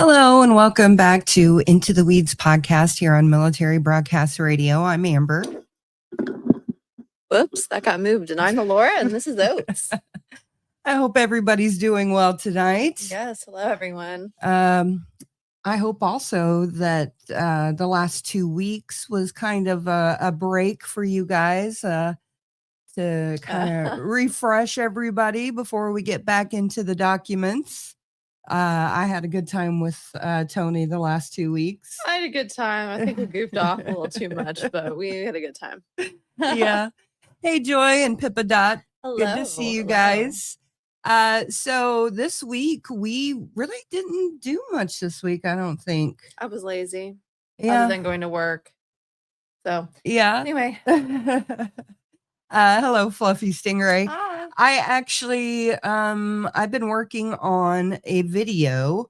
Hello and welcome back to Into the Weeds podcast here on Military Broadcast Radio. I'm Amber. Whoops, that got moved. And I'm Laura, and this is Oates. I hope everybody's doing well tonight. Yes, hello everyone. I hope also that the last 2 weeks was kind of a break for you guys to kind of refresh everybody before we get back into the documents. I had a good time with Tony the last 2 weeks. I had a good time. I think we goofed off a little too much, but we had a good time. Yeah. Hey, Joy and Pippa Dot. Hello. Good to see you guys. So this week we really didn't do much this week, I don't think. I was lazy. Yeah. Other than going to work. So yeah. Anyway. Hello, Fluffy Stingray. Hi. I actually I've been working on a video.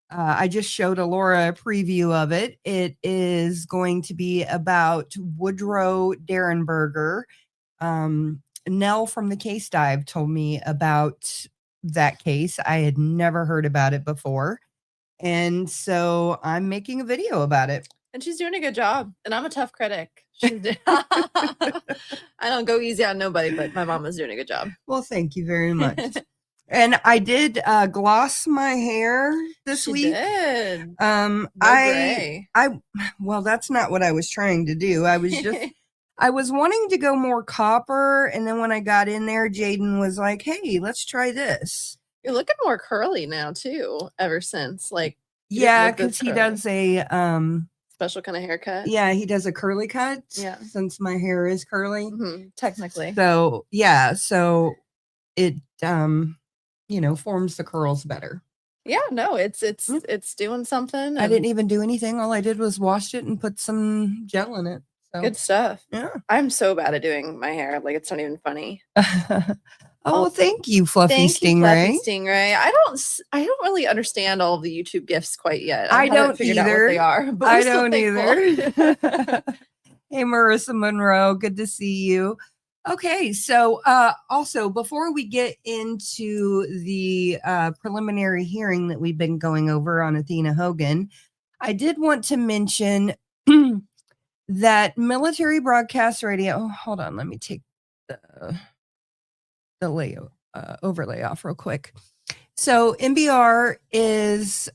I just showed Laura a preview of it. It is going to be about Woodrow Derenberger. Nell from the Case Dive told me about that case. I had never heard about it before. And so I'm making a video about it. And she's doing a good job. And I'm a tough critic. I don't go easy on nobody, but my mom is doing a good job. Well, thank you very much. And I did gloss my hair this week. Did. I well, that's not what I was trying to do. I was just I was wanting to go more copper, and then when I got in there, Jaden was like, "Hey, let's try this." You're looking more curly now too, ever since. Like, yeah, because he does a special kind of haircut. Yeah, he does a curly cut. Yeah, since my hair is curly, technically. So yeah, so it forms the curls better. Yeah, no, it's doing something. I didn't even do anything. All I did was wash it and put some gel in it. So. Good stuff. Yeah. I'm so bad at doing my hair. Like, it's not even funny. Well, thank you, Fluffy Stingray. Fluffy Stingray. I don't really understand all of the YouTube gifts quite yet. I don't figured either. Out what they are. But I don't either. Hey, Marissa Monroe. Good to see you. Okay, so also before we get into the preliminary hearing that we've been going over on Athena Hogan, I did want to mention that Military Broadcast Radio. Oh, hold on, let me take the overlay off real quick. So MBR is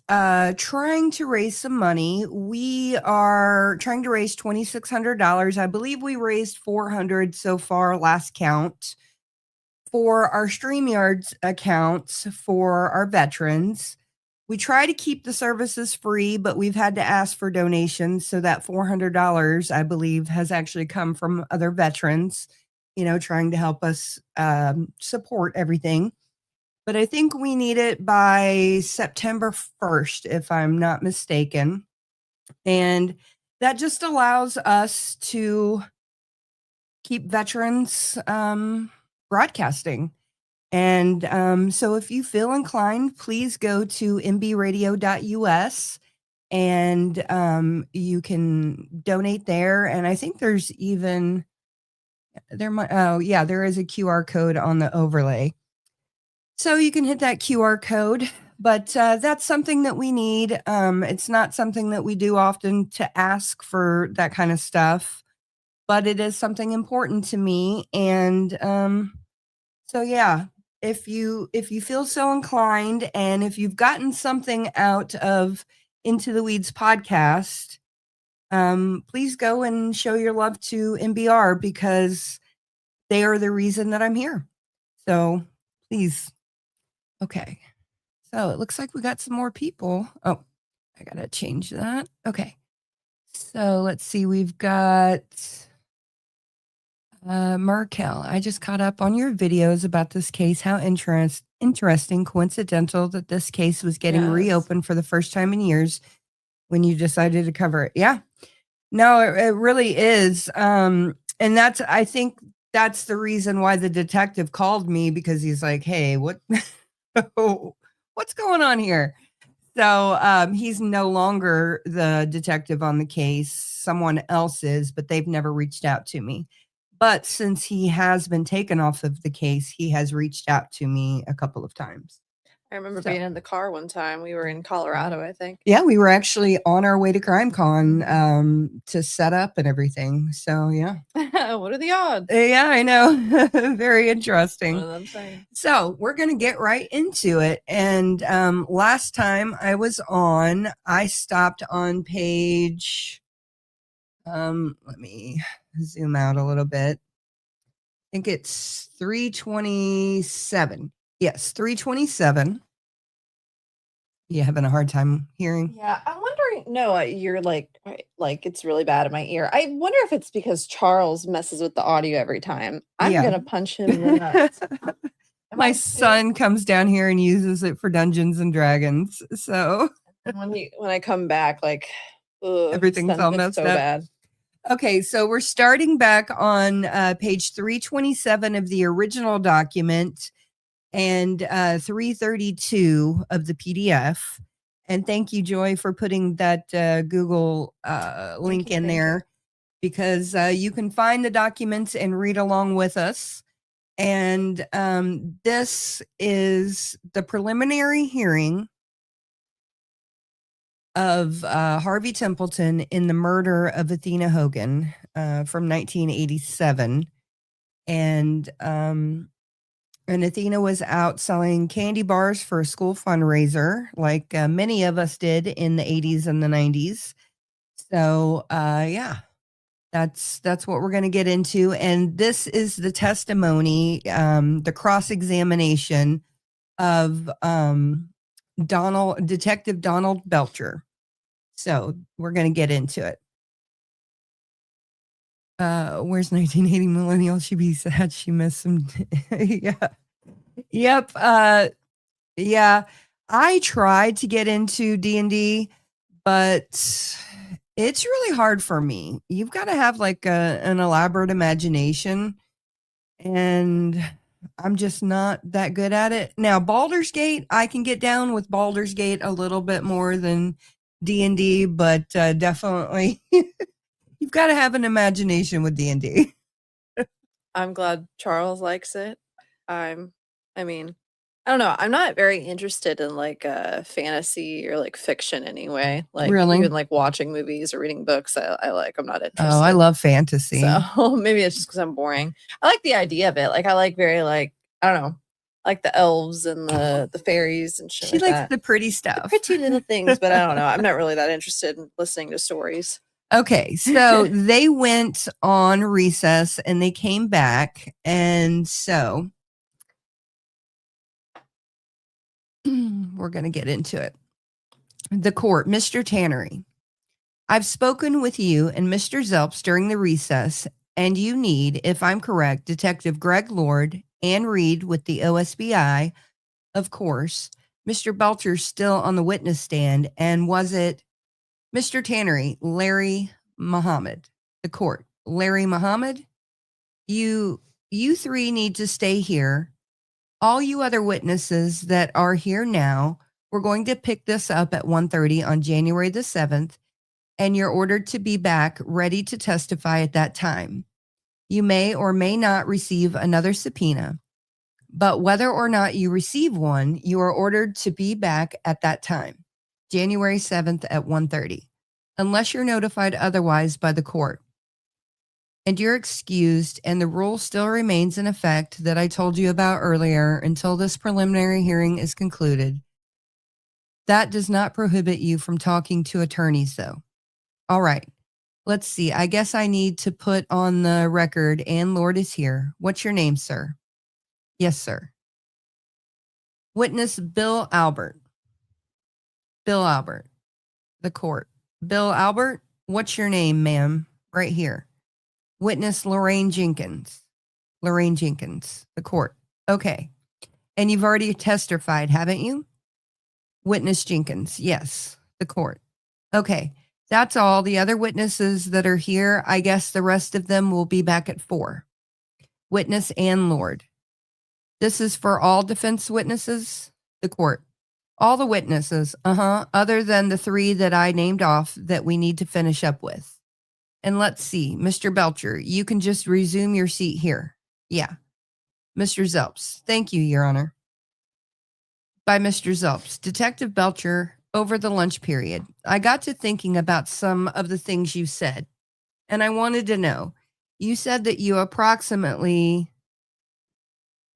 trying to raise some money. We are trying to raise $2,600. I believe we raised $400 so far, last count, for our StreamYards accounts for our veterans. We try to keep the services free, but we've had to ask for donations. So that $400, I believe, has actually come from other veterans, trying to help us support everything. But I think we need it by September 1st, if I'm not mistaken. And that just allows us to keep veterans broadcasting. And so if you feel inclined, please go to mbradio.us and you can donate there. And I think there is a QR code on the overlay. So you can hit that QR code, but that's something that we need. It's not something that we do often to ask for that kind of stuff, but it is something important to me. And so, yeah, if you feel so inclined, and if you've gotten something out of Into the Weeds podcast, please go and show your love to MBR, because they are the reason that I'm here. So please. Okay. So it looks like we got some more people. Oh, I got to change that. Okay. So let's see. We've got Markel. I just caught up on your videos about this case. How interesting, coincidental that this case was getting reopened for the first time in years when you decided to cover it. Yeah. No, it really is. And I think that's the reason why the detective called me, because he's like, hey, what's going on here? So he's no longer the detective on the case. Someone else is, but they've never reached out to me. But since he has been taken off of the case, he has reached out to me a couple of times. I remember So- being in the car one time. We were in Colorado, I think. Yeah, we were actually on our way to CrimeCon to set up and everything. So yeah. What are the odds? Yeah, I know. Very One interesting. of them saying. So we're going to get right into it. And last time I was on, I stopped on page, let me zoom out a little bit. I think it's 327. Yes, 327. You having a hard time hearing? Yeah, I'm wondering. No, you're like it's really bad in my ear. I wonder if it's because Charles messes with the audio every time. I'm Yeah. gonna punch him in the nuts. My son comes down here and uses it for Dungeons and Dragons. So when I come back, like ugh, everything's all it's messed so up. bad. Okay, so we're starting back on page 327 of the original document and 332 of the PDF. And thank you, Joy, for putting that Google link in there, because you can find the documents and read along with us. And this is the preliminary hearing of Harvey Templeton in the murder of Athena Hogan from 1987. And Athena was out selling candy bars for a school fundraiser, like many of us did in the 80s and the 90s. So, yeah, that's what we're going to get into. And this is the testimony, the cross-examination of Detective Donald Belcher. So we're going to get into it. Where's 1980 millennial? She be sad she missed some. Yeah. Yep. Yeah. I tried to get into D&D, but it's really hard for me. You've got to have like an elaborate imagination, and I'm just not that good at it. Now, Baldur's Gate, I can get down with Baldur's Gate a little bit more than D&D, but definitely you've got to have an imagination with D&D. I'm glad Charles likes it. I don't know. I'm not very interested in like fantasy or like fiction anyway. Like Really? even like watching movies or reading books, I'm not interested. Oh, I love fantasy. So maybe it's just because I'm boring. I like the idea of it. Like I like very like I don't know, like the elves and the fairies and shit. She like likes that. the pretty stuff. Pretty little things, but I don't know. I'm not really that interested in listening to stories. Okay, so they went on recess and they came back, and so we're going to get into it. The court, Mr. Tannery. I've spoken with you and Mr. Zelps during the recess, and you need, if I'm correct, Detective Greg Lord, Ann Reed with the OSBI, of course. Mr. Belcher's still on the witness stand, and was it Mr. Tannery, Larry Muhammad? The court, Larry Muhammad? You three need to stay here. All you other witnesses that are here now, we're going to pick this up at 1:30 on January the 7th, and you're ordered to be back ready to testify at that time. You may or may not receive another subpoena, but whether or not you receive one, you are ordered to be back at that time, January 7th at 1:30, unless you're notified otherwise by the court. And you're excused, and the rule still remains in effect that I told you about earlier until this preliminary hearing is concluded. That does not prohibit you from talking to attorneys, though. All right. Let's see. I guess I need to put on the record Ann Lord is here. What's your name, sir? Yes, sir. Witness Bill Albert. Bill Albert. The court. Bill Albert, what's your name, ma'am? Right here. Witness Lorraine Jenkins. Lorraine Jenkins. The court. Okay. And you've already testified, haven't you? Witness Jenkins. Yes. The court. Okay. That's all. The other witnesses that are here, I guess the rest of them will be back at 4. Witness Ann Lord. This is for all defense witnesses? The court. All the witnesses, other than the 3 that I named off that we need to finish up with. And let's see, Mr. Belcher, you can just resume your seat here. Yeah. Mr. Zelps, thank you, Your Honor. By Mr. Zelps. Detective Belcher, over the lunch period, I got to thinking about some of the things you said, and I wanted to know. You said that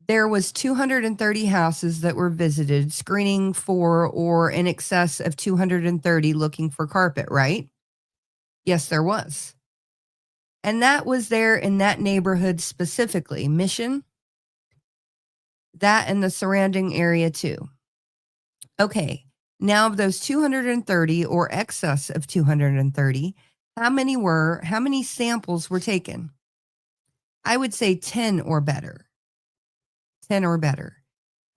there was 230 houses that were visited, screening for or in excess of 230 looking for carpet, right? Yes, there was. And that was there in that neighborhood specifically, Mission, that and the surrounding area too. Okay, now of those 230 or excess of 230, how many samples were taken? I would say 10 or better. 10 or better.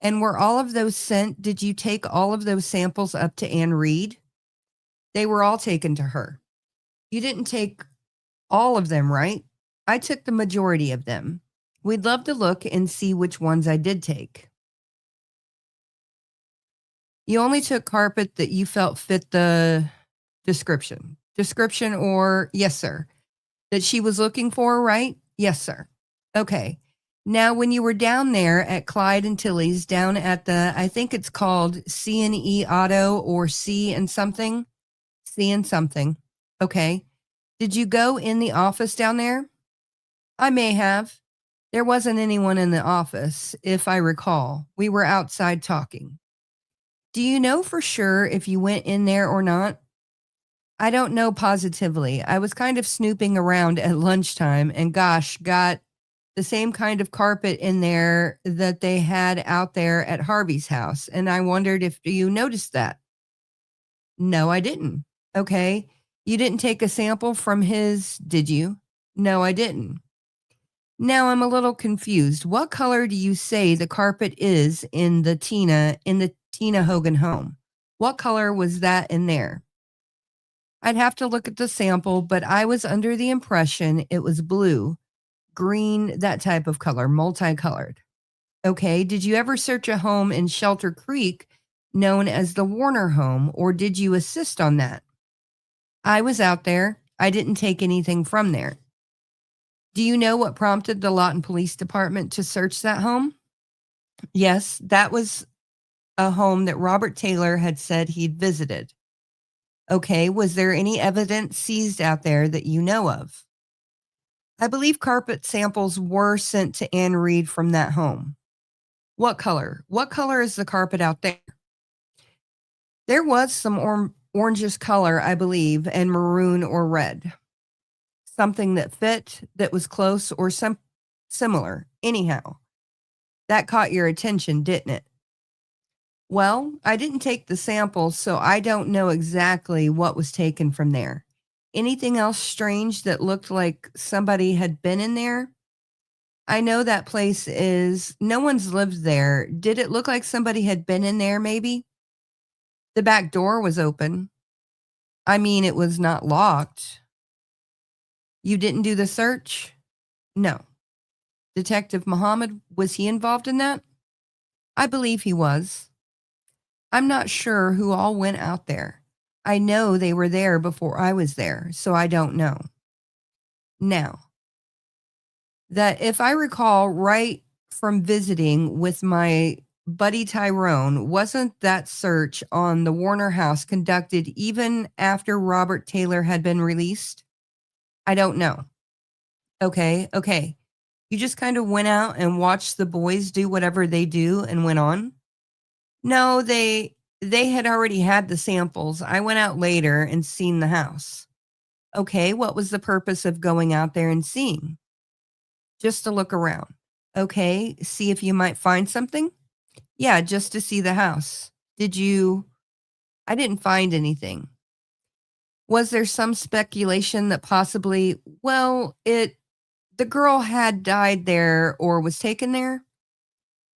And were all of those sent? Did you take all of those samples up to Anne Reed? They were all taken to her. You didn't take all of them, right? I took the majority of them. We'd love to look and see which ones I did take. You only took carpet that you felt fit the description. Description or yes, sir. That she was looking for, right? Yes, sir. Okay. Now, when you were down there at Clyde and Tilly's, down at I think it's called C&E Auto or C and something. Okay. Did you go in the office down there? I may have. There wasn't anyone in the office, if I recall. We were outside talking. Do you know for sure if you went in there or not? I don't know positively. I was kind of snooping around at lunchtime and gosh, got the same kind of carpet in there that they had out there at Harvey's house. And I wondered if you noticed that. No, I didn't. Okay. You didn't take a sample from his, did you? No, I didn't. Now I'm a little confused. What color do you say the carpet is in the Tina Hogan home? What color was that in there? I'd have to look at the sample, but I was under the impression it was blue, green, that type of color, multicolored. Okay, did you ever search a home in Shelter Creek known as the Warner home, or did you assist on that? I was out there. I didn't take anything from there. Do you know what prompted the Lawton Police Department to search that home? Yes, that was a home that Robert Taylor had said he'd visited. Okay, was there any evidence seized out there that you know of? I believe carpet samples were sent to Anne Reed from that home. What color? What color is the carpet out there? There was some orangish color, I believe, and maroon or red. Something that fit, that was close or some similar. Anyhow, that caught your attention, didn't it? Well, I didn't take the samples, so I don't know exactly what was taken from there. Anything else strange that looked like somebody had been in there? I know that place no one's lived there. Did it look like somebody had been in there maybe? The back door was open. I mean, it was not locked. You didn't do the search? No. Detective Muhammad, was he involved in that? I believe he was. I'm not sure who all went out there. I know they were there before I was there, so I don't know. Now, that if I recall right from visiting with my buddy Tyrone, wasn't that search on the Warner house conducted even after Robert Taylor had been released? I don't know. Okay. You just kind of went out and watched the boys do whatever they do and went on? No, they had already had the samples. I went out later and seen the house. Okay, what was the purpose of going out there and seeing? Just to look around. Okay, see if you might find something? Yeah, just to see the house. Did you? I didn't find anything. Was there some speculation that possibly, the girl had died there or was taken there?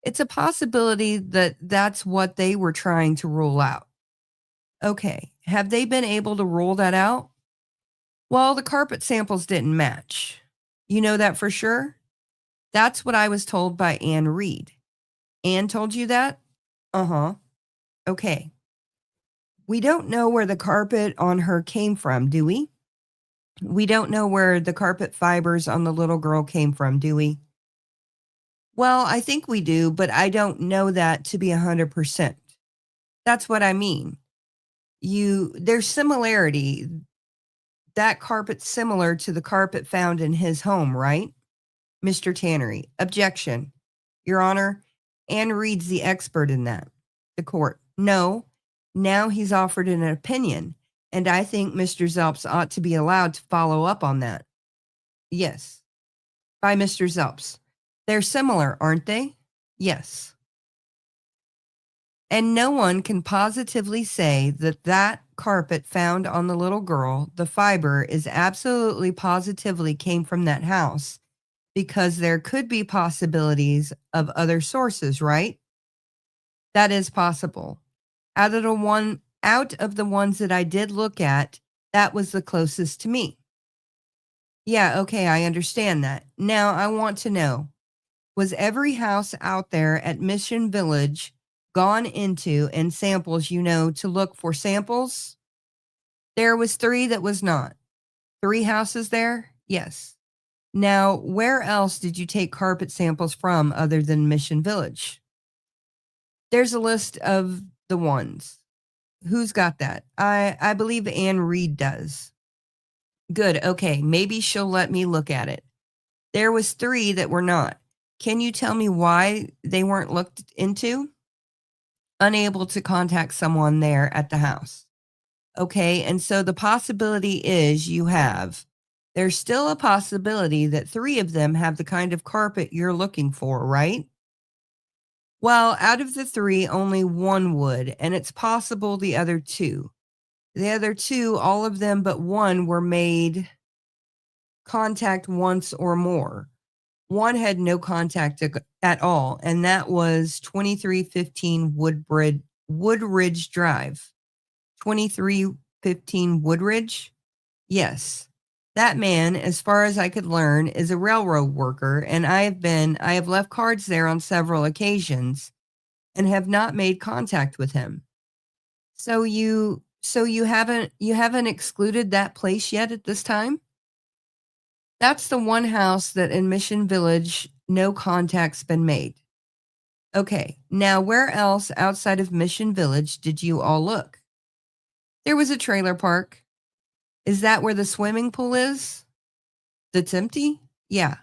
It's a possibility that that's what they were trying to rule out. Okay, have they been able to rule that out? Well, the carpet samples didn't match. You know that for sure? That's what I was told by Anne Reed. Anne told you that? Uh-huh. Okay. We don't know where the carpet on her came from, do we? We don't know where the carpet fibers on the little girl came from, do we? Well, I think we do, but I don't know that to be 100%. That's what I mean. There's similarity. That carpet's similar to the carpet found in his home, right? Mr. Tannery. Objection. Your Honor, Ann Reed's the expert in that. The court. No. Now he's offered an opinion, and I think Mr. Zelps ought to be allowed to follow up on that. Yes. By Mr. Zelps. They're similar, aren't they? Yes. And no one can positively say that that carpet found on the little girl, the fiber, is absolutely positively came from that house, because there could be possibilities of other sources, right? That is possible. Out of the ones that I did look at, that was the closest to me. Yeah, okay, I understand that. Now I want to know, was every house out there at Mission Village gone into and samples, to look for samples? There was 3 that was not. 3 houses there? Yes. Now, where else did you take carpet samples from other than Mission Village? There's a list of the ones. Who's got that? I believe Ann Reed does. Good. Okay. Maybe she'll let me look at it. There was 3 that were not. Can you tell me why they weren't looked into? Unable to contact someone there at the house. Okay. And so the possibility is there's still a possibility that 3 of them have the kind of carpet you're looking for, right? Well, out of the 3, only 1 would, and it's possible the other 2. The other 2, all of them but 1 were made contact once or more. 1 had no contact at all, and that was 2315 Woodridge Drive. 2315 Woodridge? Yes. That man, as far as I could learn, is a railroad worker, and I have left cards there on several occasions and have not made contact with him. So you haven't excluded that place yet at this time? That's the one house that in Mission Village no contact's been made. Okay. Now where else outside of Mission Village did you all look? There was a trailer park. Is that where the swimming pool is? That's empty? Yeah.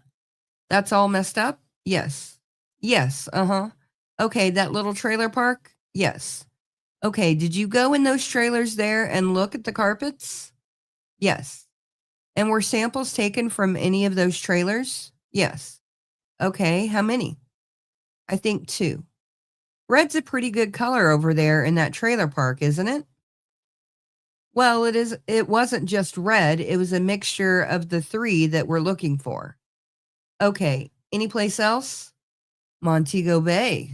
That's all messed up? Yes. Yes. Uh-huh. Okay, that little trailer park? Yes. Okay, did you go in those trailers there and look at the carpets? Yes. And were samples taken from any of those trailers? Yes. Okay, how many? I think 2. Red's a pretty good color over there in that trailer park, isn't it? Well, it wasn't just red, it was a mixture of the 3 that we're looking for. Okay, any place else? Montego Bay.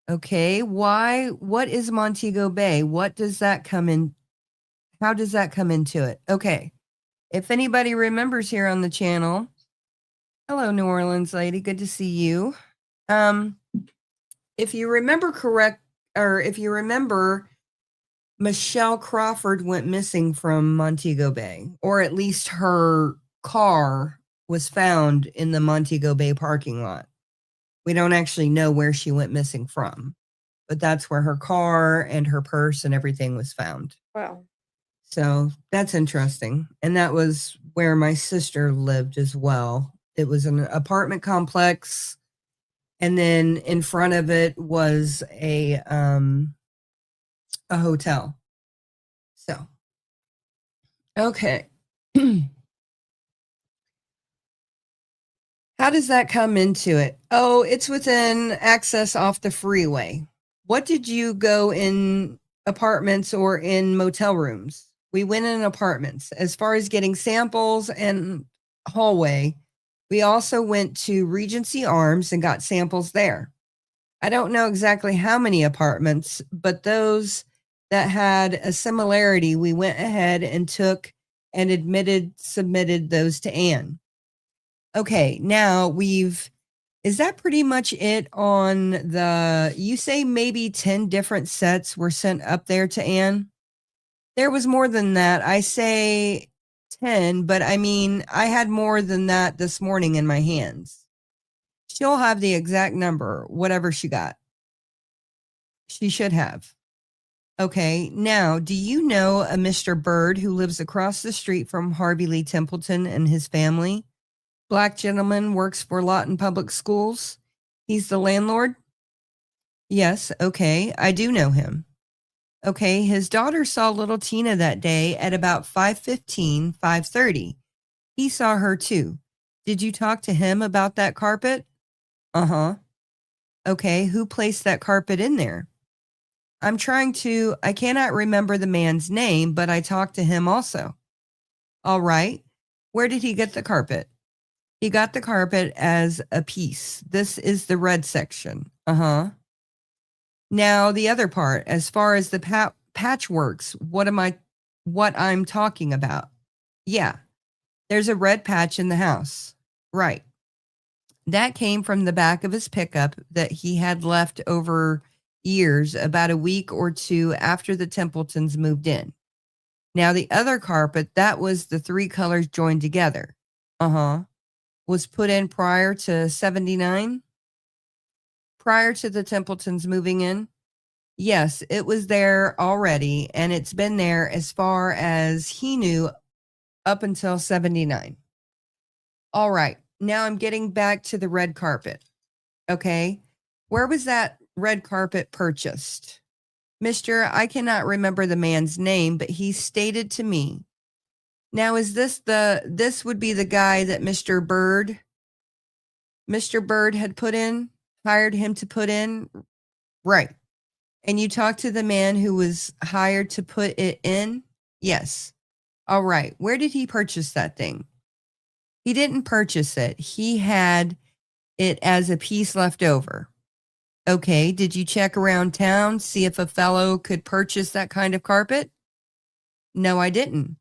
Okay, why? What is Montego Bay? What does that come in? How does that come into it? Okay, if anybody remembers here on the channel, hello, New Orleans lady, good to see you. If you remember Michelle Crawford went missing from Montego Bay, or at least her car was found in the Montego Bay parking lot. We don't actually know where she went missing from, but that's where her car and her purse and everything was found. Wow. So that's interesting. And that was where my sister lived as well. It was an apartment complex, and then in front of it was a hotel. So, okay. How does that come into it? Oh, it's within access off the freeway. What did you go in apartments or in motel rooms? We went in apartments. As far as getting samples and hallway, we also went to Regency Arms and got samples there. I don't know exactly how many apartments, but those that had a similarity, we went ahead and took and submitted those to Ann. Okay, now is that pretty much it on you say maybe 10 different sets were sent up there to Ann? There was more than that. I say 10, but I mean, I had more than that this morning in my hands. She'll have the exact number, whatever she got. She should have. Okay. Now, do you know a Mr. Bird who lives across the street from Harvey Lee Templeton and his family? Black gentleman, works for Lawton Public Schools. He's the landlord? Yes. Okay. I do know him. Okay. His daughter saw little Tina that day at about 5:15, 5:30. He saw her too. Did you talk to him about that carpet? Uh-huh. Okay. Who placed that carpet in there? I cannot remember the man's name, but I talked to him also. All right. Where did he get the carpet? He got the carpet as a piece. This is the red section. Uh-huh. Now the other part, as far as the patchworks, what I'm talking about. Yeah. There's a red patch in the house. Right. That came from the back of his pickup that he had left over years, about a week or two after the Templetons moved in. Now, the other carpet, that was the three colors joined together. Uh-huh. Was put in prior to 79? Prior to the Templetons moving in? Yes, it was there already, and it's been there as far as he knew up until 79. All right. Now I'm getting back to the red carpet. Okay. Where was that red carpet purchased? Mister, I cannot remember the man's name, but he stated to me. Now, this would be the guy that Mr. Bird had hired him to put in? Right. And you talked to the man who was hired to put it in? Yes. All right. Where did he purchase that thing? He didn't purchase it. He had it as a piece left over. Okay. Did you check around town, see if a fellow could purchase that kind of carpet? No, I didn't.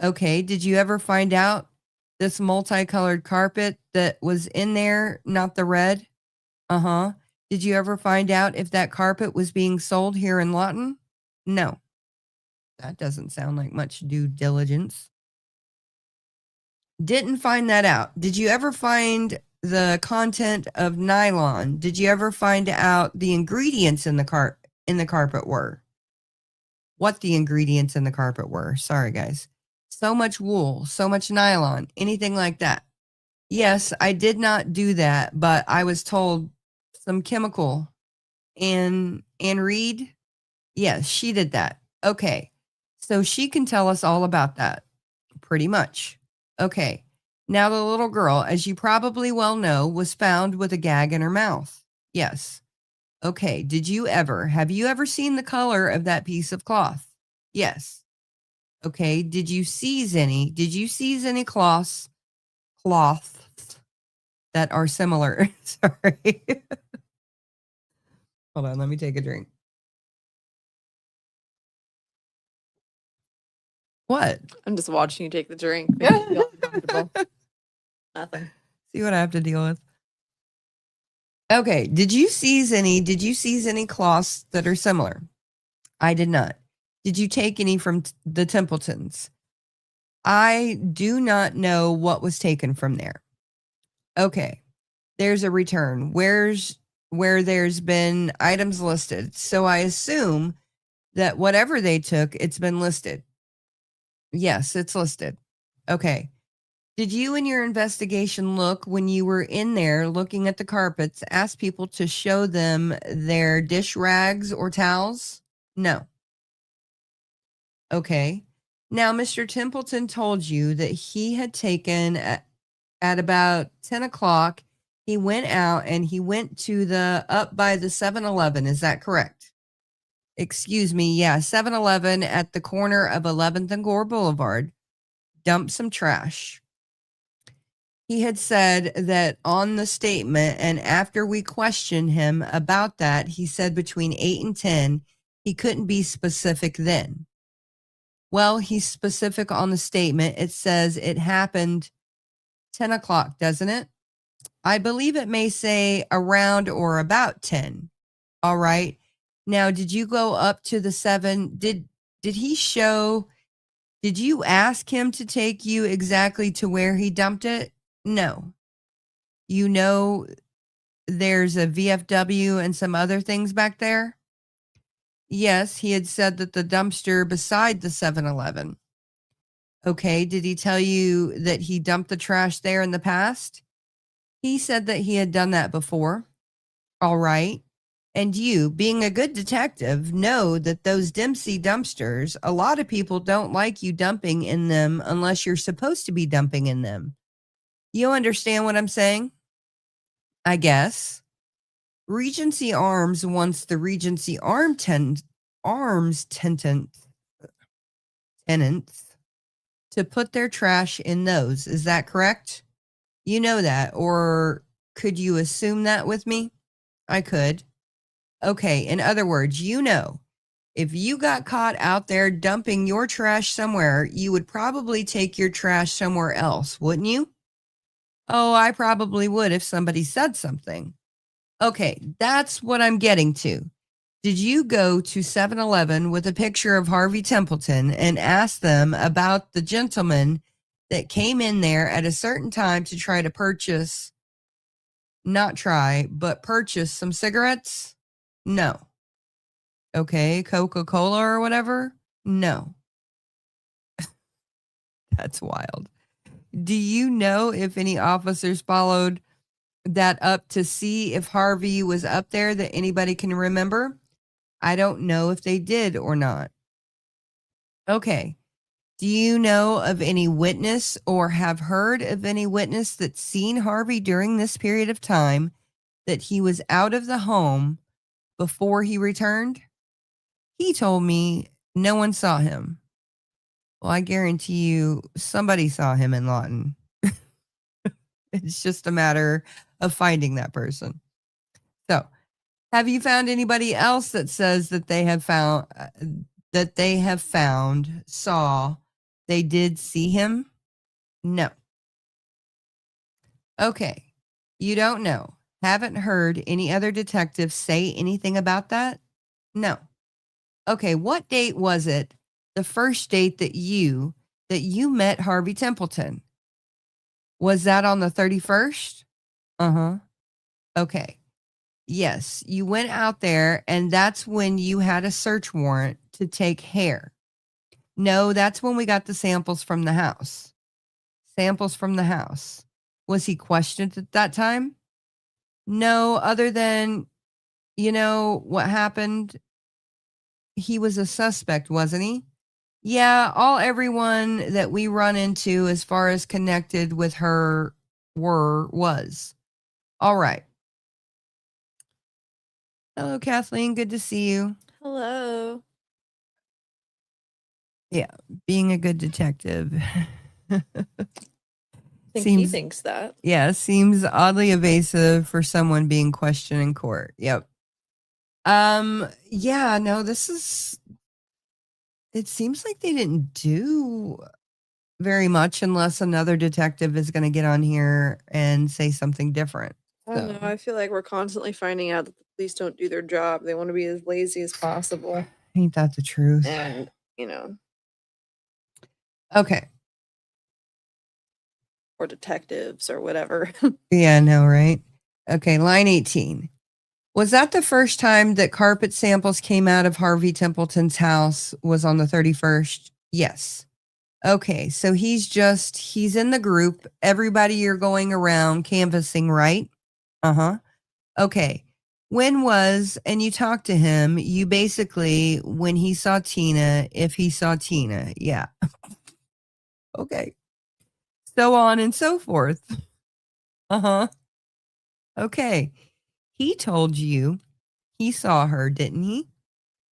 Okay. Did you ever find out this multicolored carpet that was in there, not the red? Uh-huh. Did you ever find out if that carpet was being sold here in Lawton? No. That doesn't sound like much due diligence. Didn't find that out. Did you ever find the content of nylon? Did you ever find out the ingredients in the carpet were? What the ingredients in the carpet were? Sorry, guys. So much wool, so much nylon, anything like that. Yes, I did not do that, but I was told some chemical. And Anne Reed? Yes, she did that. Okay. So she can tell us all about that. Pretty much. Okay. Now the little girl, as you probably well know, was found with a gag in her mouth. Yes. Okay. Have you ever seen the color of that piece of cloth? Yes. Okay. Did you seize any cloths that are similar? Sorry. Hold on. Let me take a drink. What? I'm just watching you take the drink. Make me feel uncomfortable. Nothing. See what I have to deal with. Okay. Did you seize any cloths that are similar? I did not. Did you take any from the Templetons? I do not know what was taken from there. Okay. There's a return. Where there's been items listed. So I assume that whatever they took, it's been listed. Yes, it's listed. Okay. Did you in your investigation when you were in there looking at the carpets, ask people to show them their dish rags or towels? No. Okay. Now, Mr. Templeton told you that he had taken at about 10 o'clock, he went out and he went to up by the 7-Eleven. Is that correct? Excuse me. Yeah. 7-Eleven at the corner of 11th and Gore Boulevard. Dumped some trash. He had said that on the statement, and after we questioned him about that, he said between 8 and 10, he couldn't be specific then. Well, he's specific on the statement. It says it happened 10 o'clock, doesn't it? I believe it may say around or about 10. All right. Now, did you go up to the 7? Did you ask him to take you exactly to where he dumped it? No. You know, there's a VFW and some other things back there? Yes, he had said that the dumpster beside the 7-Eleven. Okay, did he tell you that he dumped the trash there in the past? He said that he had done that before. All right. And you, being a good detective, know that those Dempsey dumpsters, a lot of people don't like you dumping in them unless you're supposed to be dumping in them. You understand what I'm saying? I guess. Regency Arms wants the Regency Arms tenants to put their trash in those. Is that correct? You know that, or could you assume that with me? I could. Okay, in other words, you know, if you got caught out there dumping your trash somewhere, you would probably take your trash somewhere else, wouldn't you? Oh, I probably would if somebody said something. Okay, that's what I'm getting to. Did you go to 7-Eleven with a picture of Harvey Templeton and ask them about the gentleman that came in there at a certain time to try to purchase, not try, but purchase some cigarettes? No. Okay, Coca-Cola or whatever? No. That's wild. Do you know if any officers followed that up to see if Harvey was up there that anybody can remember? I don't know if they did or not. Okay. Do you know of any witness or have heard of any witness that's seen Harvey during this period of time that he was out of the home before he returned? He told me no one saw him. Well, I guarantee you somebody saw him in Lawton. It's just a matter of finding that person. So, have you found anybody else that says that they have found, saw, they did see him? No. Okay. You don't know. Haven't heard any other detectives say anything about that? No. Okay, what date was it? The first date that you met Harvey Templeton? Was that on the 31st? Uh-huh. Okay. Yes, you went out there and that's when you had a search warrant to take hair. No, that's when we got the samples from the house. Samples from the house. Was he questioned at that time? No, other than, you know, what happened? He was a suspect, wasn't he? Yeah, everyone that we run into as far as connected with her was. All right. Hello, Kathleen. Good to see you. Hello. Yeah, being a good detective. I think he thinks that. Yeah, seems oddly evasive for someone being questioned in court. Yep. Yeah, no, it seems like they didn't do very much unless another detective is going to get on here and say something different. I don't know. I feel like we're constantly finding out that the police don't do their job. They want to be as lazy as possible. Ain't that the truth? And, you know. Okay. Or detectives or whatever. Yeah, no, right? Okay, line 18. Was that the first time that carpet samples came out of Harvey Templeton's house was on the 31st? Yes. Okay, so he's in the group. Everybody you're going around canvassing, right? Uh-huh. Okay. And you talked to him, you basically, when he saw Tina, if he saw Tina. Yeah. Okay. So on and so forth. Uh-huh. Okay. He told you he saw her, didn't he?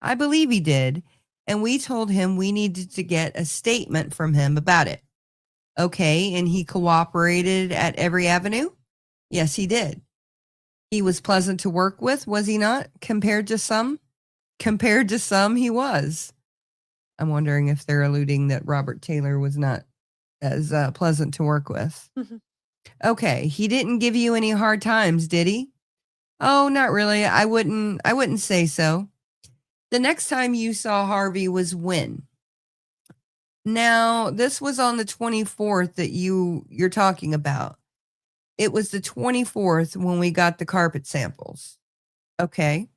I believe he did. And we told him we needed to get a statement from him about it. Okay. And he cooperated at every avenue? Yes, he did. He was pleasant to work with, was he not? Compared to some? Compared to some, he was. I'm wondering if they're alluding that Robert Taylor was not as pleasant to work with. Okay. He didn't give you any hard times, did he? Oh, not really. I wouldn't say so. The next time you saw Harvey was when? Now, this was on the 24th that you're talking about. It was the 24th when we got the carpet samples. Okay.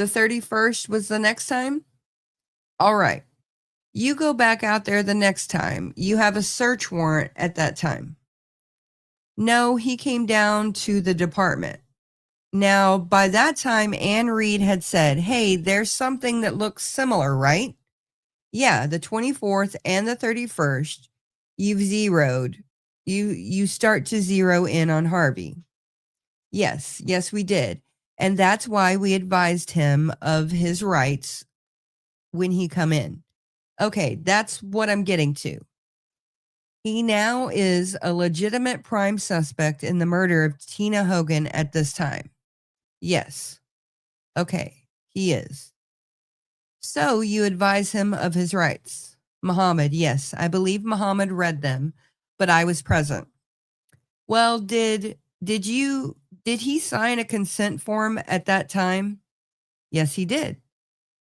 The 31st was the next time? All right. You go back out there the next time. You have a search warrant at that time. No, he came down to the department. Now, by that time, Anne Reed had said, hey, there's something that looks similar, right? Yeah, the 24th and the 31st, you've zeroed. You start to zero in on Harvey. Yes, we did. And that's why we advised him of his rights when he come in. Okay, that's what I'm getting to. He now is a legitimate prime suspect in the murder of Athena Hogan at this time. Yes. Okay, he is. So you advise him of his rights. Muhammad, yes, I believe Muhammad read them, but I was present. Well, did he sign a consent form at that time? Yes, he did.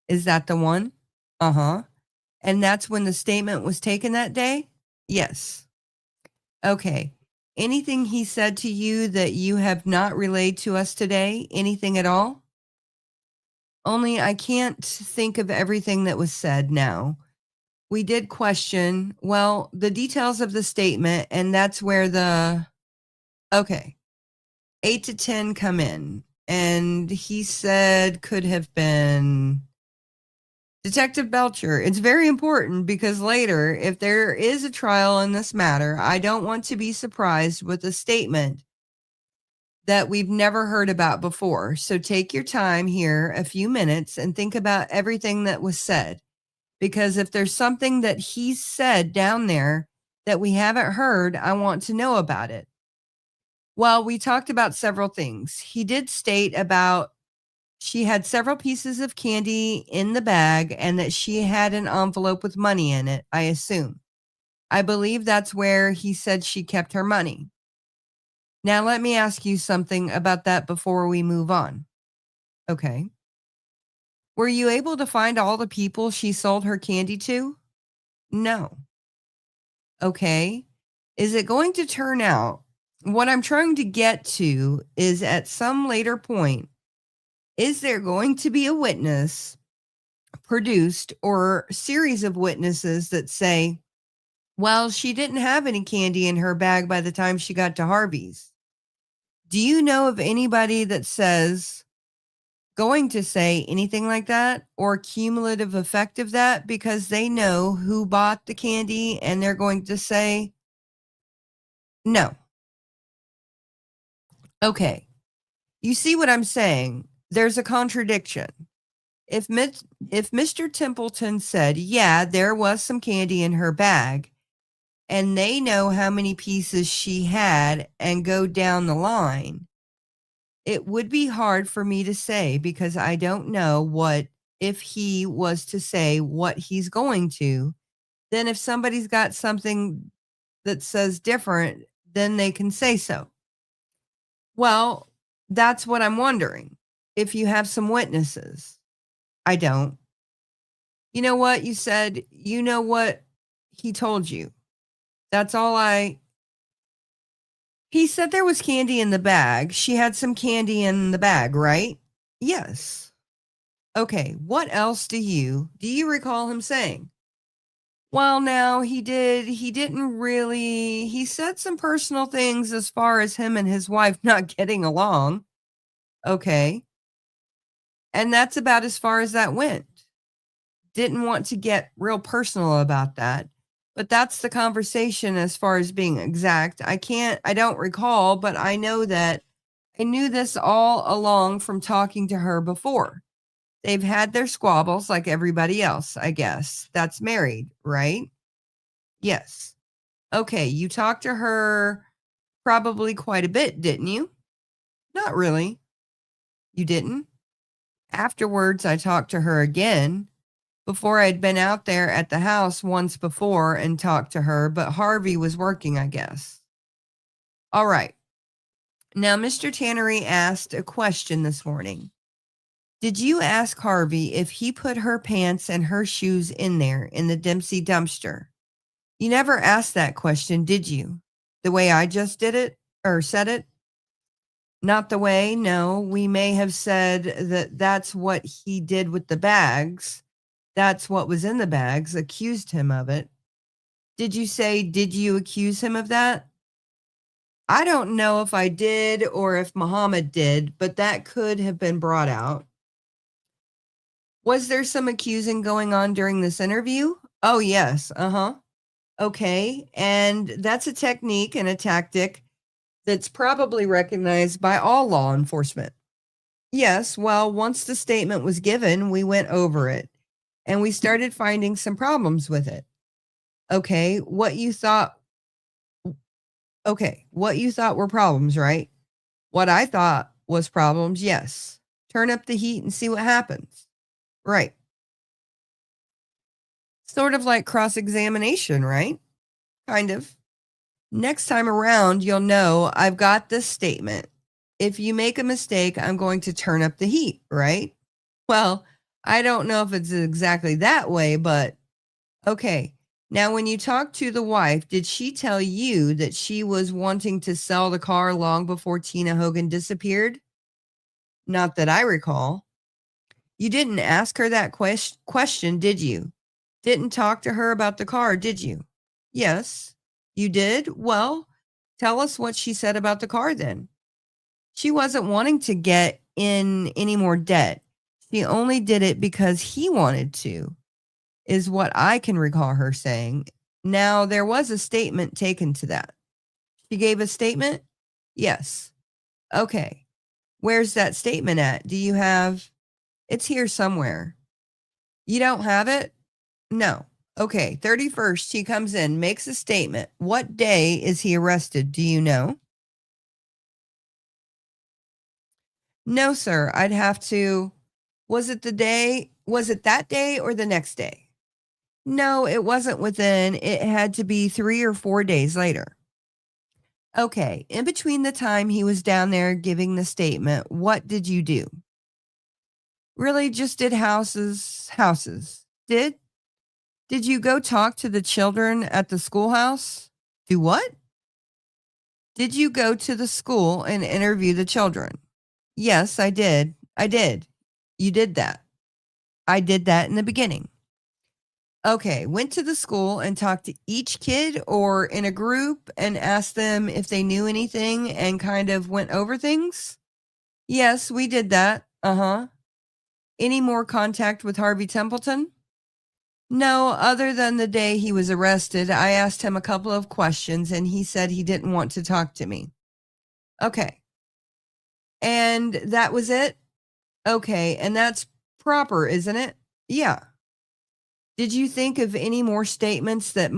Is that the one? Uh-huh. And that's when the statement was taken that day? Yes. Okay. Anything he said to you that you have not relayed to us today? Anything at all? Only I can't think of everything that was said now. We did question, well, the details of the statement, and that's where okay, 8 to 10 come in. And he said could have been Detective Belcher. It's very important because later, if there is a trial in this matter, I don't want to be surprised with a statement that we've never heard about before. So take your time here, a few minutes, and think about everything that was said. Because if there's something that he said down there that we haven't heard, I want to know about it. Well, we talked about several things. He did state about she had several pieces of candy in the bag and that she had an envelope with money in it, I assume. I believe that's where he said she kept her money. Now, let me ask you something about that before we move on. Okay. Were you able to find all the people she sold her candy to? No. Okay. Is it going to turn out? What I'm trying to get to is at some later point, is there going to be a witness produced or series of witnesses that say, well, she didn't have any candy in her bag by the time she got to Harvey's? Do you know of anybody that going to say anything like that or cumulative effect of that because they know who bought the candy and they're going to say no? Okay. You see what I'm saying? There's a contradiction. If Mr. Templeton said, yeah, there was some candy in her bag, and they know how many pieces she had and go down the line, it would be hard for me to say because I don't know what, if he was to say what he's going to, then if somebody's got something that says different, then they can say so. Well, that's what I'm wondering. If you have some witnesses. I don't. You know what you said? You know what he told you. That's all He said there was candy in the bag. She had some candy in the bag, right? Yes. Okay. What else do you recall him saying? Well, now he didn't really, he said some personal things as far as him and his wife not getting along. Okay. And that's about as far as that went. Didn't want to get real personal about that. But that's the conversation as far as being exact. I don't recall, but I know that I knew this all along from talking to her before. They've had their squabbles like everybody else, I guess. That's married, right? Yes. Okay, you talked to her probably quite a bit, didn't you? Not really. You didn't? Afterwards, I talked to her again. Before I'd been out there at the house once before and talked to her, but Harvey was working, I guess. All right. Now, Mr. Tannery asked a question this morning. Did you ask Harvey if he put her pants and her shoes in there in the Dempsey dumpster? You never asked that question, did you? The way I just did it or said it? Not the way. No, we may have said that that's what he did with the bags. That's what was in the bags, accused him of it. Did you say, did you accuse him of that? I don't know if I did or if Muhammad did, but that could have been brought out. Was there some accusing going on during this interview? Oh, yes. Okay. And that's a technique and a tactic that's probably recognized by all law enforcement. Yes. Well, once the statement was given, we went over it and we started finding some problems with it. Okay. What you thought were problems, right? What I thought was problems, yes. Turn up the heat and see what happens. Right. Sort of like cross-examination, right? Kind of. Next time around, you'll know I've got this statement. If you make a mistake, I'm going to turn up the heat, right? Well, I don't know if it's exactly that way, but okay. Now, when you talked to the wife, did she tell you that she was wanting to sell the car long before Tina Hogan disappeared? Not that I recall. You didn't ask her that question, did you? Didn't talk to her about the car, did you? Yes, you did. Well, tell us what she said about the car then. She wasn't wanting to get in any more debt. She only did it because he wanted to, is what I can recall her saying. Now, there was a statement taken to that. She gave a statement? Yes. Okay. Where's that statement at? Do you have? It's here somewhere. You don't have it? No. Okay. 31st, he comes in, makes a statement. What day is he arrested? Do you know? No, sir. I'd have to. Was it that day or the next day? No, it wasn't within. It had to be 3 or 4 days later. Okay. In between the time he was down there giving the statement, what did you do? Really just did houses. Did you go talk to the children at the schoolhouse? Do what? Did you go to the school and interview the children? Yes, I did. You did that. I did that in the beginning. Okay, went to the school and talked to each kid or in a group and asked them if they knew anything and kind of went over things? Yes, we did that. Any more contact with Harvey Templeton? No, other than the day he was arrested. I asked him a couple of questions and he said he didn't want to talk to me. Okay. And that was it? Okay, and that's proper, isn't it? Yeah. Did you think of any more statements that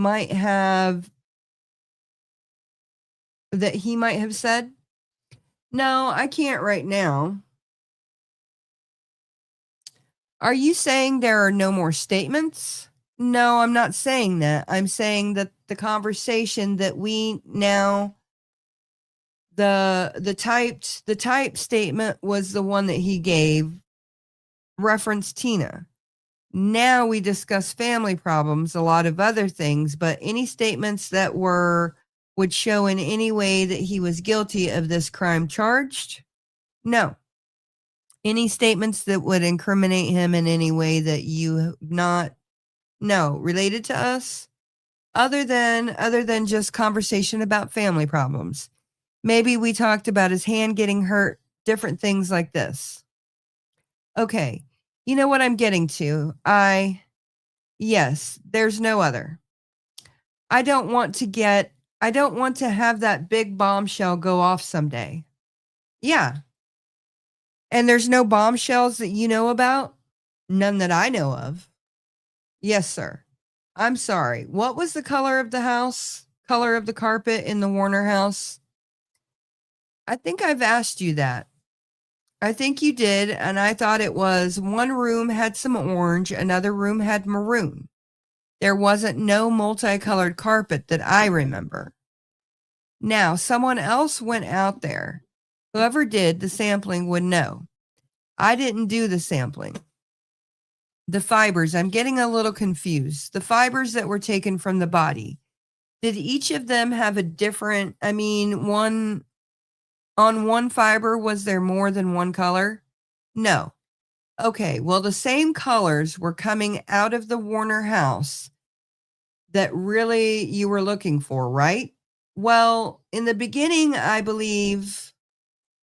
he might have said? No, I can't right now. Are you saying there are no more statements? No, I'm not saying that. I'm saying that the conversation that we now the typed statement was the one that he gave, referenced Tina. Now we discuss family problems, a lot of other things, but any statements that would show in any way that he was guilty of this crime charged? No. Any statements that would incriminate him in any way that you not? No. Related to us? Other than just conversation about family problems. Maybe we talked about his hand getting hurt, different things like this. Okay. You know what I'm getting to? Yes, there's no other. I don't want to have that big bombshell go off someday. Yeah. And there's no bombshells that you know about? None that I know of. Yes, sir. I'm sorry. What was the color of the house? Color of the carpet in the Warner house? I think I've asked you that. I think you did, and I thought it was one room had some orange, another room had maroon. There wasn't no multicolored carpet that I remember. Now, someone else went out there. Whoever did the sampling would know. I didn't do the sampling. The fibers, I'm getting a little confused. The fibers that were taken from the body, did each of them have a different, one On one fiber, was there more than one color? No. Okay, well, the same colors were coming out of the Warner house that really you were looking for, right? Well, in the beginning, I believe.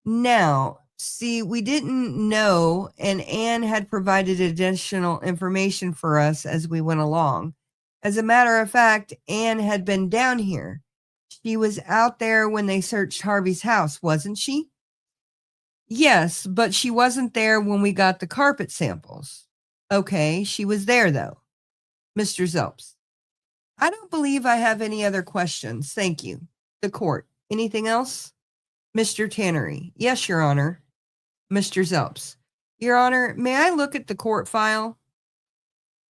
Now, see, we didn't know, and Anne had provided additional information for us as we went along. As a matter of fact, Anne had been down here. She was out there when they searched Harvey's house, wasn't she? Yes, but she wasn't there when we got the carpet samples. Okay, she was there though. Mr. Zelps. I don't believe I have any other questions. Thank you. The court. Anything else? Mr. Tannery. Yes, Your Honor. Mr. Zelps. Your Honor, may I look at the court file?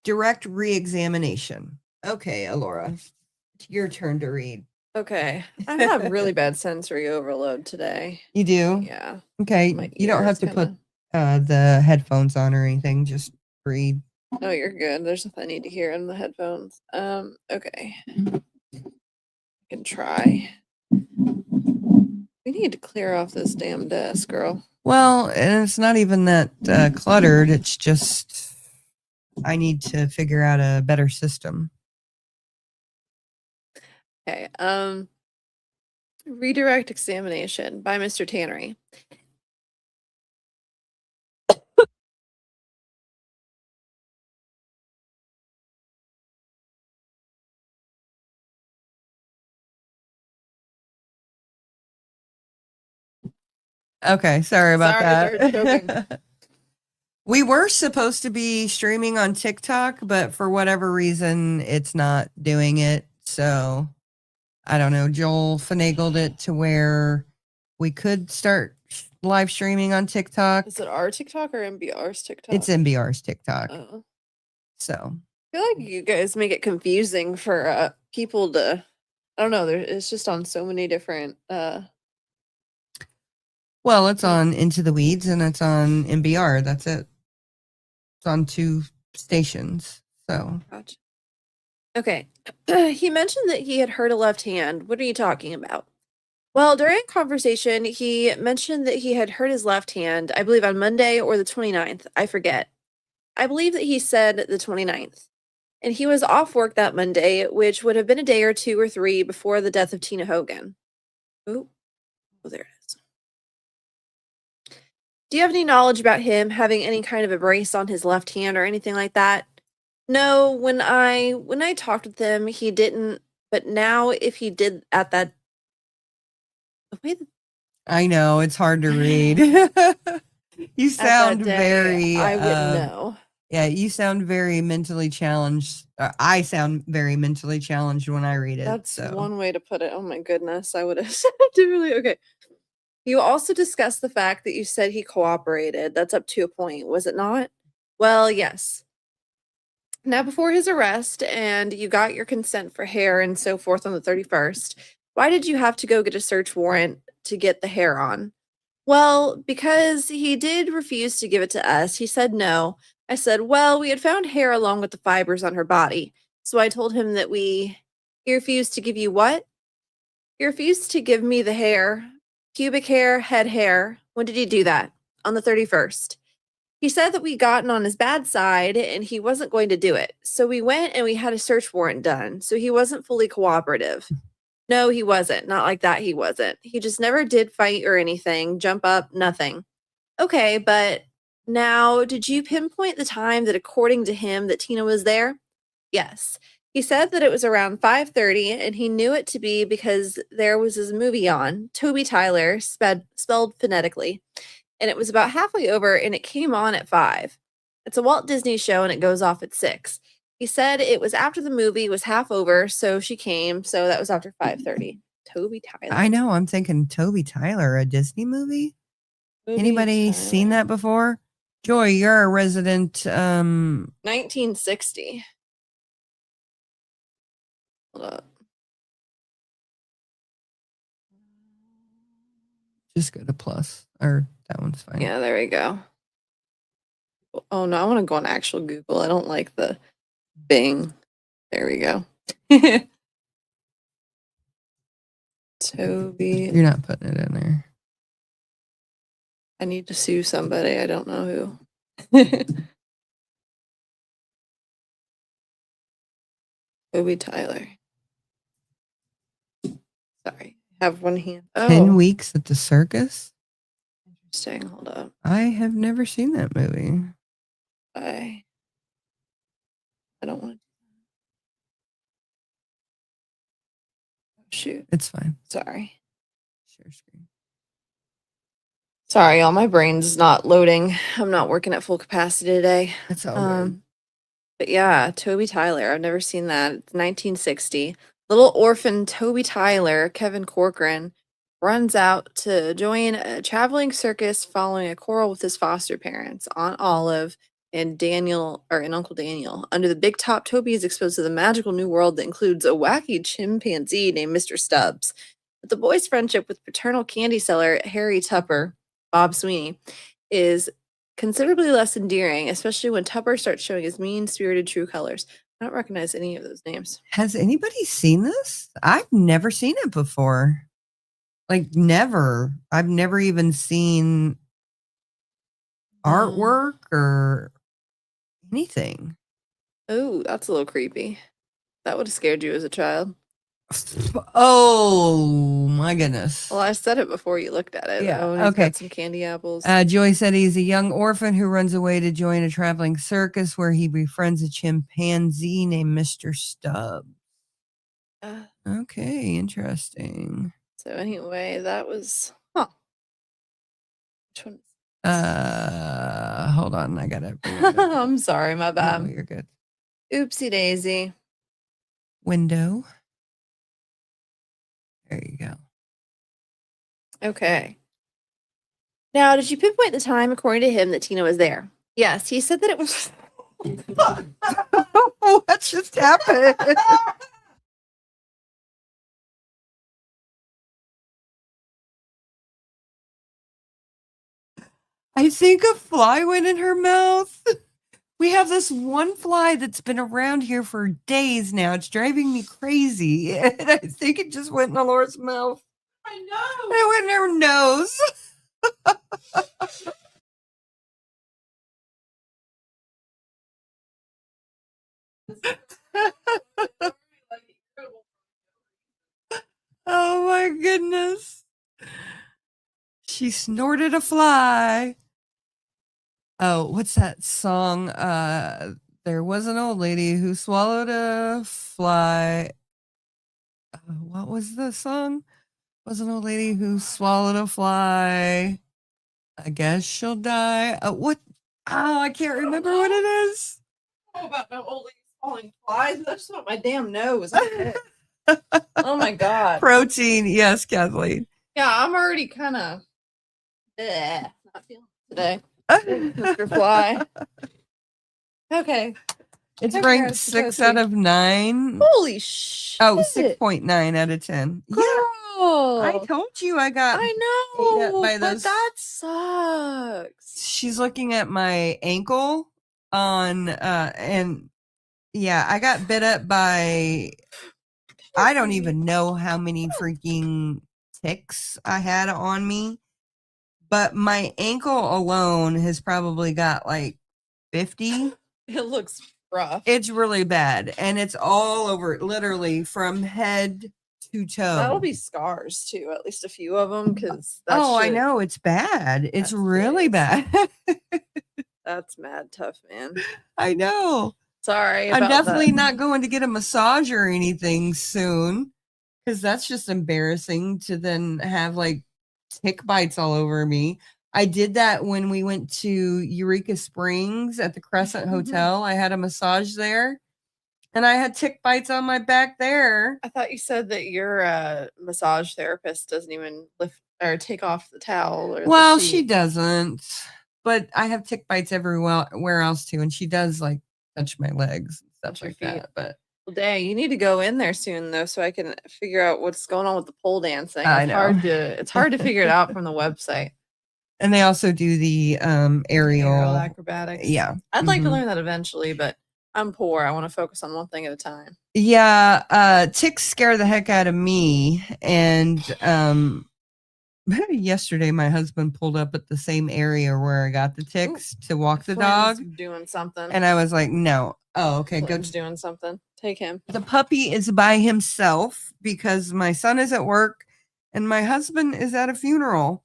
Direct re-examination. Okay, Alora. It's your turn to read. Okay. I have really bad sensory overload today. You do? Yeah. Okay. My You don't have ears to put kinda- the headphones on or anything. Just read. No, you're good. There's nothing I need to hear in the headphones. Okay. I can try. We need to clear off this damn desk, girl. Well, and it's not even that cluttered. It's just I need to figure out a better system. Okay. Redirect examination by Mr. Tannery. Okay, sorry about Sorry, they're choking. that. We were supposed to be streaming on TikTok, but for whatever reason, it's not doing it. So I don't know. Joel finagled it to where we could start live streaming on TikTok. Is it our TikTok or MBR's TikTok? It's MBR's TikTok. Oh. So I feel like you guys make it confusing for people to. I don't know. It's just on so many different. well, it's on Into the Weeds and it's on MBR. That's it. It's on 2 stations. So Gotcha. Okay. He mentioned that he had hurt a left hand. What are you talking about? Well, during a conversation, he mentioned that he had hurt his left hand, I believe on Monday or the 29th. I forget. I believe that he said the 29th. And he was off work that Monday, which would have been a day or 2 or 3 before the death of Tina Hogan. Oh, there it is. Do you have any knowledge about him having any kind of a brace on his left hand or anything like that? No, when I talked with him, he didn't. But now, if he did at that, the way that I know it's hard to read. You at that sound day, very. I wouldn't know. Yeah, you sound very mentally challenged. I sound very mentally challenged when I read it. That's so. one way to put it. Oh my goodness, I would have said differently. Okay. You also discussed the fact that you said he cooperated. That's up to a point, was it not? Well, yes. Now, before his arrest, and you got your consent for hair and so forth on the 31st, why did you have to go get a search warrant to get the hair on? Well, because he did refuse to give it to us. He said no. I said, well, we had found hair along with the fibers on her body. So I told him that he refused to give you what? He refused to give me the hair, pubic hair, head hair. When did he do that? On the 31st. He said that we gotten on his bad side and he wasn't going to do it. So we went and we had a search warrant done. So he wasn't fully cooperative. No, he wasn't. Not like that. He wasn't. He just never did fight or anything, jump up, nothing. Okay, but now, did you pinpoint the time that according to him that Tina was there? Yes. He said that it was around 5:30 and he knew it to be because there was his movie on, Toby Tyler, spelled phonetically. And it was about halfway over and it came on at 5. It's a Walt Disney show and it goes off at 6. He said it was after the movie was half over, so she came, so that was after 5:30. Toby Tyler. I know. I'm thinking Toby Tyler, a Disney movie. Toby Anybody Tyler. seen that before? Joy, you're a resident. 1960. Hold up. Just go to plus, or that one's fine. Yeah, there we go. Oh no, I want to go on actual Google. I don't like the Bing. There we go. Toby. You're not putting it in there. I need to sue somebody. I don't know who. Toby Tyler. Sorry. Have one hand. 10 Oh, Weeks at the Circus? interesting. Hold up. I have never seen that movie. I don't want to. Oh, shoot. It's fine. Sorry. Share screen. Sorry, y'all. My brain's not loading. I'm not working at full capacity today. It's all good. But yeah, Toby Tyler. I've never seen that. It's 1960. Little orphan Toby Tyler, Kevin Corcoran, runs out to join a traveling circus following a quarrel with his foster parents, Aunt Olive and Uncle Daniel. Under the big top, Toby is exposed to the magical new world that includes a wacky chimpanzee named Mr. Stubbs. But the boy's friendship with paternal candy seller Harry Tupper, Bob Sweeney, is considerably less endearing, especially when Tupper starts showing his mean-spirited true colors. I don't recognize any of those names. Has anybody seen this? I've never seen it before. Like, never. I've never even seen artwork or anything. Oh, that's a little creepy. That would have scared you as a child. Oh my goodness. Well, I said it before you looked at it. Yeah, Oh, and he's okay. got some candy apples. Joy said he's a young orphan who runs away to join a traveling circus where he befriends a chimpanzee named Mr. Stubbs. Okay, interesting. So anyway, that was Which one? Hold on, I gotta. I'm sorry, my bad. No, you're good. Oopsie daisy. Window. There you go. Okay. Now, did you pinpoint the time, according to him, that Tina was there? Yes, he said that it was. What just happened? I think a fly went in her mouth. We have this one fly that's been around here for days now. It's driving me crazy. And I think it just went in Laura's mouth. I know. It went in her nose. Oh my goodness. She snorted a fly. Oh, what's that song? There was an old lady who swallowed a fly. What was the song? Was an old lady who swallowed a fly. I guess she'll die. What? Oh, I can't remember what it is. I don't know about no old lady swallowing flies. That's not my damn nose. Oh my god. Protein, yes, Kathleen. Yeah, I'm already kind of not feeling it today. Mr. Fly. Okay. It's Okay, ranked that's 6 toasty. out of 9. Holy shit. Oh, 6.9 out of 10. Girl. Yeah, I told you I got. I ate up know, by but those- that sucks. She's looking at my ankle on, and yeah, I got bit up by. I don't even know how many freaking ticks I had on me, but my ankle alone has probably got like 50. It looks rough. It's really bad, and it's all over, literally from head to toe. That'll be scars too, at least a few of them, because I know it's bad. It's really bad. That's mad tough, man. I know. Sorry, I'm about definitely that. not going to get a massage or anything soon, because that's just embarrassing to then have like tick bites all over me. I did that when we went to Eureka Springs at the Crescent Hotel. I had a massage there, and I had tick bites on my back there. I thought you said that your massage therapist doesn't even lift or take off the towel. Or Well, the she sheet. doesn't, but I have tick bites everywhere else too, and she does like touch my legs and stuff Touch your like feet. that. But Well, dang, you need to go in there soon though, so I can figure out what's going on with the pole dancing. I It's know. it's hard to figure it out from the website. and they also do the aerial acrobatics. Yeah, I'd like to Mhm. learn that eventually, but I'm poor. I want to focus on one thing at a time. Yeah, ticks scare the heck out of me, and Yesterday, my husband pulled up at the same area where I got the ticks to walk the dog. Doing something. And I was like, no. Oh, okay. Flynn's doing something. Take him. The puppy is by himself because my son is at work and my husband is at a funeral.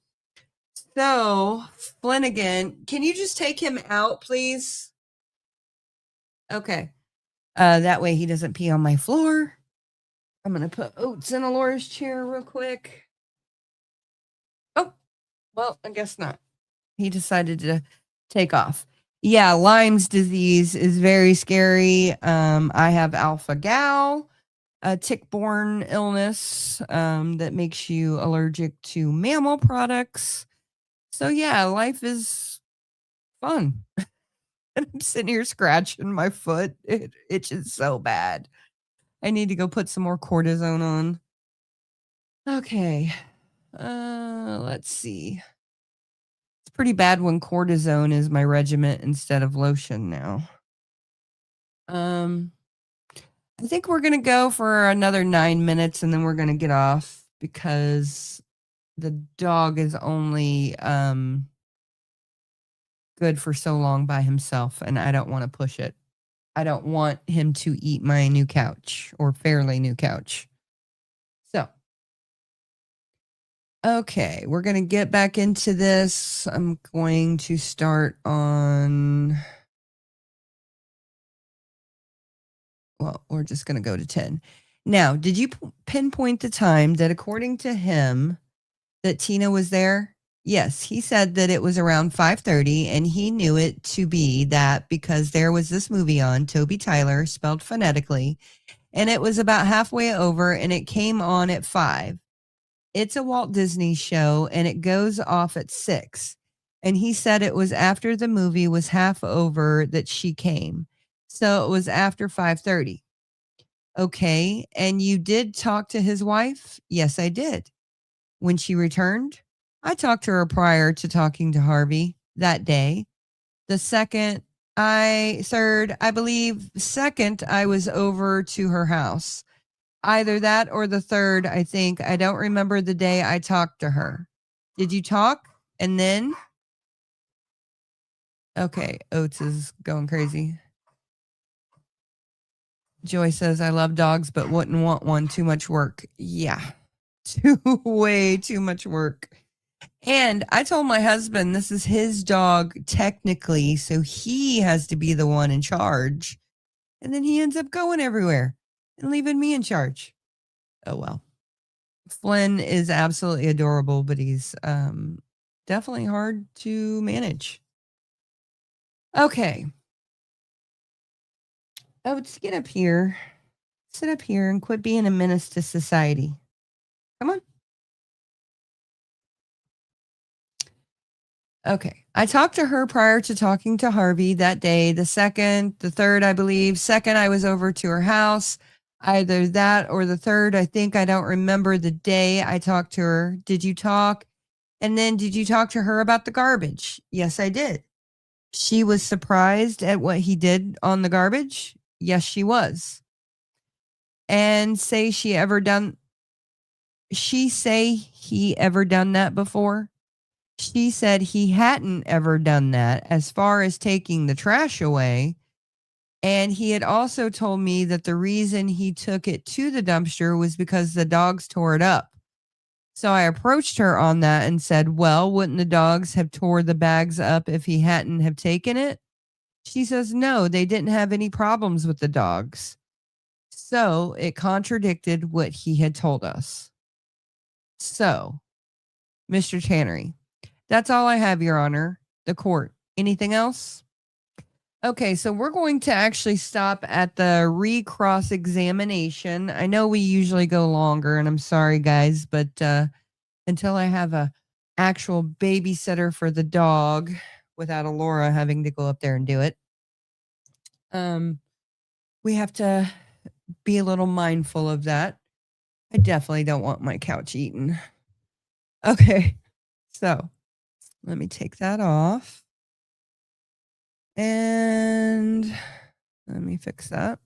So, Flanagan, can you just take him out, please? Okay. That way he doesn't pee on my floor. I'm going to put Oats in Alora's chair real quick. Oh, well, I guess not. He decided to take off. Yeah, Lyme's disease is very scary. I have alpha-gal, a tick-borne illness that makes you allergic to mammal products. So yeah, life is fun. And I'm sitting here scratching my foot. It itches so bad. I need to go put some more cortisone on. Okay. Let's see. It's pretty bad when cortisone is my regimen instead of lotion now. I think we're going to go for another 9 minutes and then we're going to get off because the dog is only good for so long by himself and I don't want to push it. I don't want him to eat my new couch or fairly new couch. So, okay, we're going to get back into this. I'm going to start on, well, we're just going to go to 10. Now, did you pinpoint the time that according to him that Tina was there? Yes, he said that it was around 5:30 and he knew it to be that because there was this movie on, Toby Tyler, spelled phonetically, and it was about halfway over and it came on at 5. It's a Walt Disney show and it goes off at 6. And he said it was after the movie was half over that she came. So it was after 5:30. Okay, and you did talk to his wife? Yes, I did. When she returned, I talked to her prior to talking to Harvey that day. The second, I was over to her house. Either that or the third, I think. I don't remember the day I talked to her. Did you talk? And then? Okay, Oates is going crazy. Joy says, I love dogs, but wouldn't want one. Too much work. Yeah, way too much work. And I told my husband this is his dog technically, so he has to be the one in charge. And then he ends up going everywhere and leaving me in charge. Oh, well. Flynn is absolutely adorable, but he's definitely hard to manage. Okay. Oh, let's get up here. Sit up here and quit being a menace to society. Come on. Okay. I talked to her prior to talking to Harvey that day. The third, I believe. Second, I was over to her house. Either that or the third. I think I don't remember the day I talked to her. Did you talk? And then did you talk to her about the garbage? Yes, I did. She was surprised at what he did on the garbage. Yes, she was. And say he ever done that before? She said he hadn't ever done that as far as taking the trash away. And he had also told me that the reason he took it to the dumpster was because the dogs tore it up. So I approached her on that and said, well, wouldn't the dogs have tore the bags up if he hadn't have taken it? She says, no, they didn't have any problems with the dogs. So it contradicted what he had told us. So, Mr. Tannery, that's all I have, Your Honor. The court. Anything else? Okay, so we're going to actually stop at the recross examination. I know we usually go longer, and I'm sorry, guys, but until I have a actual babysitter for the dog without Alora having to go up there and do it, we have to be a little mindful of that. I definitely don't want my couch eaten. Okay, so let me take that off. And let me fix that.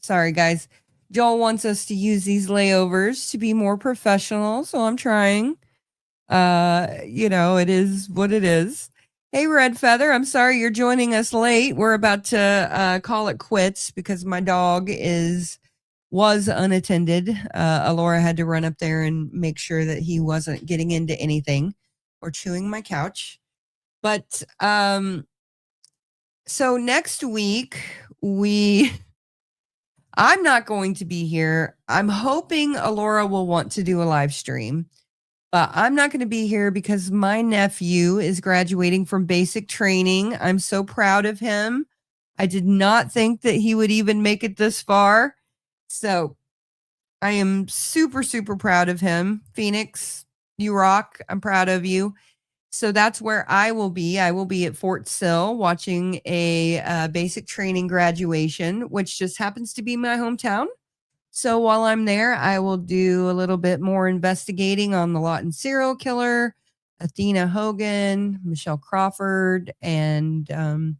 Sorry, guys. Joel wants us to use these layovers to be more professional, so I'm trying. It is what it is. Hey, Red Feather, I'm sorry you're joining us late. We're about to call it quits because my dog was unattended. Alora had to run up there and make sure that he wasn't getting into anything or chewing my couch. But so next week I'm not going to be here. I'm hoping Alora will want to do a live stream. But I'm not going to be here because my nephew is graduating from basic training. I'm so proud of him. I did not think that he would even make it this far. So I am super, super proud of him. Phoenix, you rock. I'm proud of you. So that's where I will be. I will be at Fort Sill watching a basic training graduation, which just happens to be my hometown. So while I'm there, I will do a little bit more investigating on the Lawton serial killer, Athena Hogan, Michelle Crawford, and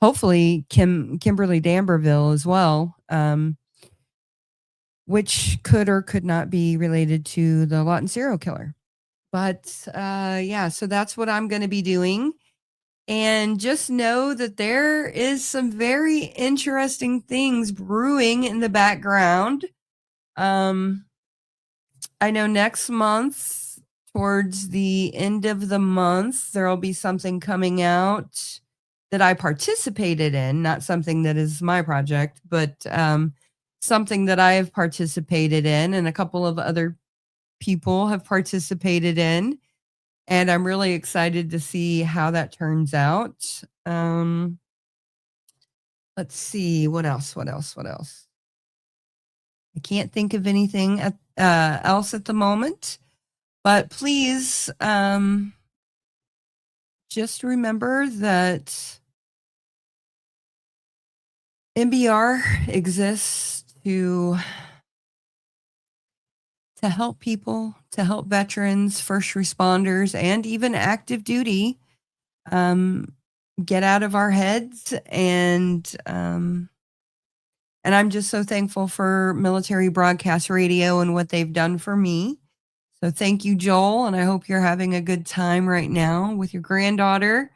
hopefully Kimberly D'Amberville as well, which could or could not be related to the Lawton serial killer. But so that's what I'm going to be doing. And just know that there is some very interesting things brewing in the background. I know next month, towards the end of the month, there will be something coming out that I participated in, not something that is my project, but something that I have participated in and a couple of other people have participated in. And I'm really excited to see how that turns out. Let's see. What else? I can't think of anything else at the moment. But please just remember that MBR exists to help people, to help veterans, first responders, and even active duty get out of our heads. And I'm just so thankful for Military Broadcast Radio and what they've done for me. So thank you, Joel, and I hope you're having a good time right now with your granddaughter.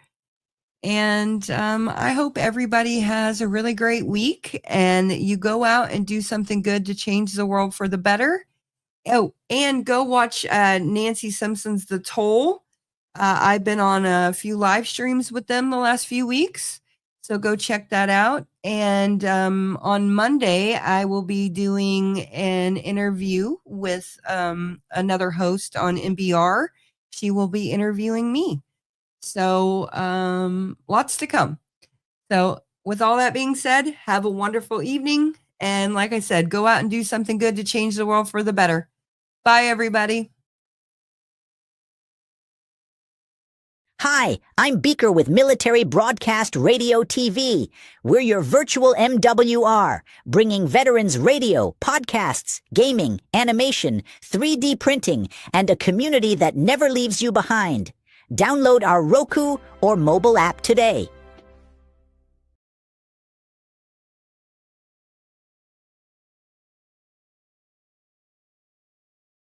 And I hope everybody has a really great week and you go out and do something good to change the world for the better. Oh, and go watch Nancy Simpson's The Toll. I've been on a few live streams with them the last few weeks, so go check that out. And on Monday, I will be doing an interview with another host on MBR. She will be interviewing me. So lots to come. So with all that being said, have a wonderful evening. And like I said, go out and do something good to change the world for the better. Bye, everybody. Hi, I'm Beaker with Military Broadcast Radio TV. We're your virtual MWR, bringing veterans radio, podcasts, gaming, animation, 3D printing, and a community that never leaves you behind. Download our Roku or mobile app today.